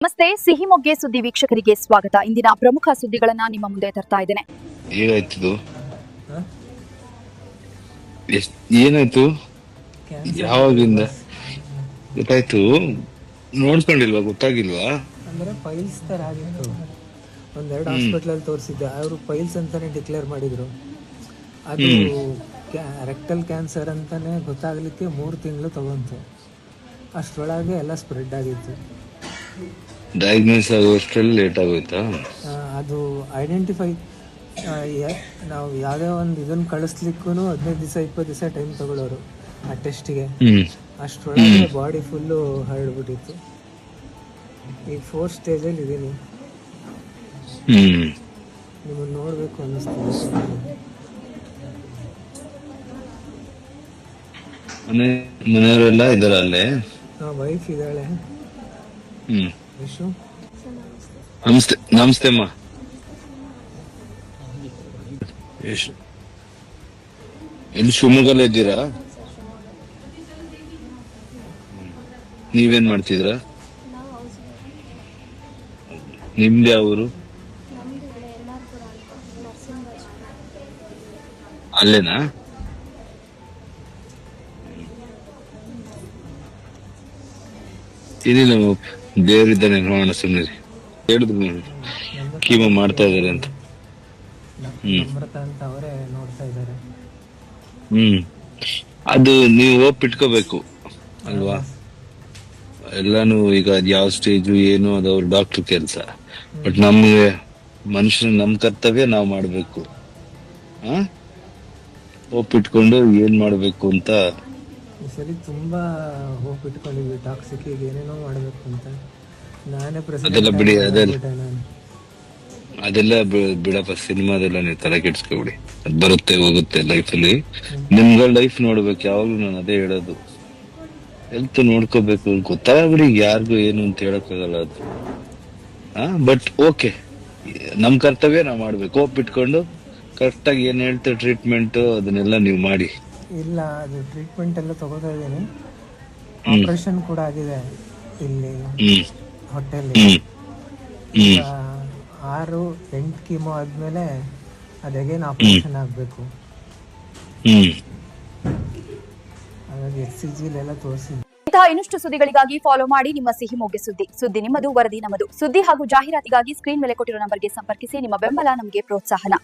ನಮಸ್ತೆ, ಸಿಹಿ ಮೊಗ್ಗೆ ಸುದ್ದಿ ವೀಕ್ಷಕರಿಗೆ ಸ್ವಾಗತ. ಇಂದಿನ ಪ್ರಮುಖ ಸುದ್ದಿಗಳನ್ನ ನಿಮ್ಮ ಮುಂದೆ ತರ್ತಾ ಇದ್ದೇನೆ. ಏನಾಯ್ತು? ಯಾವಾಗಿಂದ ಗೊತ್ತಾಯ್ತು? ನೋಡ್ಕೊಂಡಿಲ್ವಾ? ಗೊತ್ತಾಗಿಲ್ವಾ? ಅಂದ್ರೆ ಪೈಲ್ಸ್ ತರ ಆಗಿತ್ತು. ಒಂದೆರಡು ಹಾಸ್ಪಿಟಲ್ ಅಲ್ಲಿ ತೋರಿಸಿದ್ದೆ. ಅವರು ಪೈಲ್ಸ್ ಅಂತಾನೆ ಡಿಕ್ಲೇರ್ ಮಾಡಿದ್ರು. ಅದು ರೆಕ್ಟಲ್ ಕ್ಯಾನ್ಸರ್ ಅಂತಾನೆ ಗೊತ್ತಾಗ್ಲಿಕ್ಕೆ 3 ತಿಂಗಳು ತಗೊಂತು. ಅಷ್ಟರೊಳಗೆ ಎಲ್ಲ ಸ್ಪ್ರೆಡ್ ಆಗಿತ್ತು. ಡಯಾಗ್ನೋಸ್ ಆಗೋಷ್ಟರಲ್ಲಿ ಲೇಟ್ ಆಗೋಯ್ತಾ? ಅದು ಐಡೆಂಟಿಫೈ ನಾವು ಯಾವುದೇ ಒಂದು ಇದನ್ನು ಕಳಿಸ್ಲಿಕ್ಕೂ 15 ದಿವಸ 20 ದಿವಸ ಟೈಮ್ ತಗೊಳ್ಳೋರು ಆ ಟೆಸ್ಟಿಗೆ. ಅಷ್ಟರೊಳಗೆ ಬಾಡಿ ಫುಲ್ಲು ಹರಡ್ಬಿಟ್ಟಿತ್ತು. ಈಗ 4th ಸ್ಟೇಜಲ್ಲಿ ಇದ್ದೀನಿ. ನಿಮ್ಮನ್ನು ನೋಡಬೇಕು ಅನ್ನಿಸ್ತಿದೆ. ಮನೆಯವರೆಲ್ಲ ಇದಾರ ಅಲ್ಲೇ? ವೈಫ್ ಇದ್ದಾಳೆ. ವಿಶು, ನಮಸ್ತೆ. ನಮಸ್ತೆ ಅಮ್ಮ. ಎಲ್ಲಿ ಶಿವಮೊಗ್ಗಲ್ಲ ಇದ್ದೀರಾ? ನೀವೇನ್ ಮಾಡ್ತಿದ್ರ? ನಿಮ್ದು ಯಾವ ಊರು? ಅಲ್ಲೇನಾ? ಏನಿಲ್ಲ, ದೇವರಿದ್ದಾನೆ, ನೋಡೋಣ. ಸುಮ್ಮನೆ ಹೇಳಿದ್ರು ಕೀಮೋ ಮಾಡ್ತಾ ಇದಾರೆ ಅಂತ. ಅಮೃತ ಅಂತ ಅವರೇ ನೋಡ್ತಾ ಇದ್ದಾರೆ. ಅದು ನೀವು ಒಪ್ಪಿಟ್ಕೋಬೇಕು ಅಲ್ವಾ? ಎಲ್ಲಾನು ಈಗ ಯಾವ ಸ್ಟೇಜು ಏನು ಅದು ಅವ್ರ ಡಾಕ್ಟರ್ ಕೆಲಸ. ಬಟ್ ನಮ್ಗೆ ಮನುಷ್ಯನ ನಮ್ ಕರ್ತವ್ಯ ನಾವ್ ಮಾಡ್ಬೇಕು. ಒಪ್ಪಿಟ್ಕೊಂಡು ಏನ್ ಮಾಡ್ಬೇಕು ಅಂತ. ಈ ಸರಿ ತುಂಬಾ ಹೋಪ್ ಇಟ್ಕೊಂಡಿದ್ವಿ. ಟಾಕ್ಸಿಕ್ ಏನೇನೋ ಮಾಡ್ಬೇಕು ಅಂತ. ನಾನೇ ಅದೆಲ್ಲ ಬಿಡಿ, ಅದೆಲ್ಲ ಬಿಡಪ್ಪ. ಸಿನಿಮಾದೆಲ್ಲ ನೀವು ತಲೆ ಕೆಡ್ಸ್ಕೊಬಿಡಿ. ಅದ್ ಬರುತ್ತೆ ಹೋಗುತ್ತೆ ಲೈಫಲ್ಲಿ. ನಿಮ್ಗಳ ಲೈಫ್ ನೋಡ್ಬೇಕು ಯಾವಾಗ್ಲೂ. ನಾನು ಅದೇ ಹೇಳೋದು, ಹೆಲ್ತ್ ನೋಡ್ಕೋಬೇಕು. ಗೊತ್ತಾಗ್ಬಿಡಿ ಯಾರಿಗೂ ಏನು ಅಂತ ಹೇಳಕ್ಕಾಗಲ್ಲ ಅದು. ಬಟ್ ಓಕೆ, ನಮ್ ಕರ್ತವ್ಯ ನಾವ್ ಮಾಡ್ಬೇಕು. ಒಪ್ಪಿಟ್ಕೊಂಡು ಕರೆಕ್ಟ್ ಆಗಿ ಏನ್ ಹೇಳ್ತಾರೆ ಟ್ರೀಟ್ಮೆಂಟ್ ಅದನ್ನೆಲ್ಲ ನೀವು ಮಾಡಿ. ಇಲ್ಲ, ಅದು ಟ್ರೀಟ್ಮೆಂಟ್ ಎಲ್ಲ ತಗೋತಾ ಇದ್ದೀನಿ. ಆಪರೇಷನ್ ಕೂಡ ಆಗಿದೆ ಇಲ್ಲಿ ಹೊಟ್ಟೆಲಿ. 6-8 ಕೀಮೋ ಆದ್ಮೇಲೆ ಅದೇಗೇನು ಆಪರೇಷನ್ ಆಗ್ಬೇಕು. ಹಾಗಾಗಿ HCG ಎಲ್ಲ ತೋರಿಸಿದ್ವಿ. ಇಂತಹ ಇನ್ನಷ್ಟು ಸುದ್ದಿಗಳಿಗಾಗಿ ಫಾಲೋ ಮಾಡಿ ನಿಮ್ಮ ಸಿಹಿ ಮೊಗ್ಗೆ ಸುದ್ದಿ. ಸುದ್ದಿ ನಿಮ್ಮದು, ವರದಿ ನಮ್ಮದು. ಸುದ್ದಿ ಹಾಗೂ ಜಾಹೀರಾತಿಗಾಗಿ ಸ್ಕ್ರೀನ್ ಮೇಲೆ ಕೊಟ್ಟಿರೋ ನಂಬರ್ಗೆ ಸಂಪರ್ಕಿಸಿ. ನಿಮ್ಮ ಬೆಂಬಲ ನಮಗೆ ಪ್ರೋತ್ಸಾಹನ.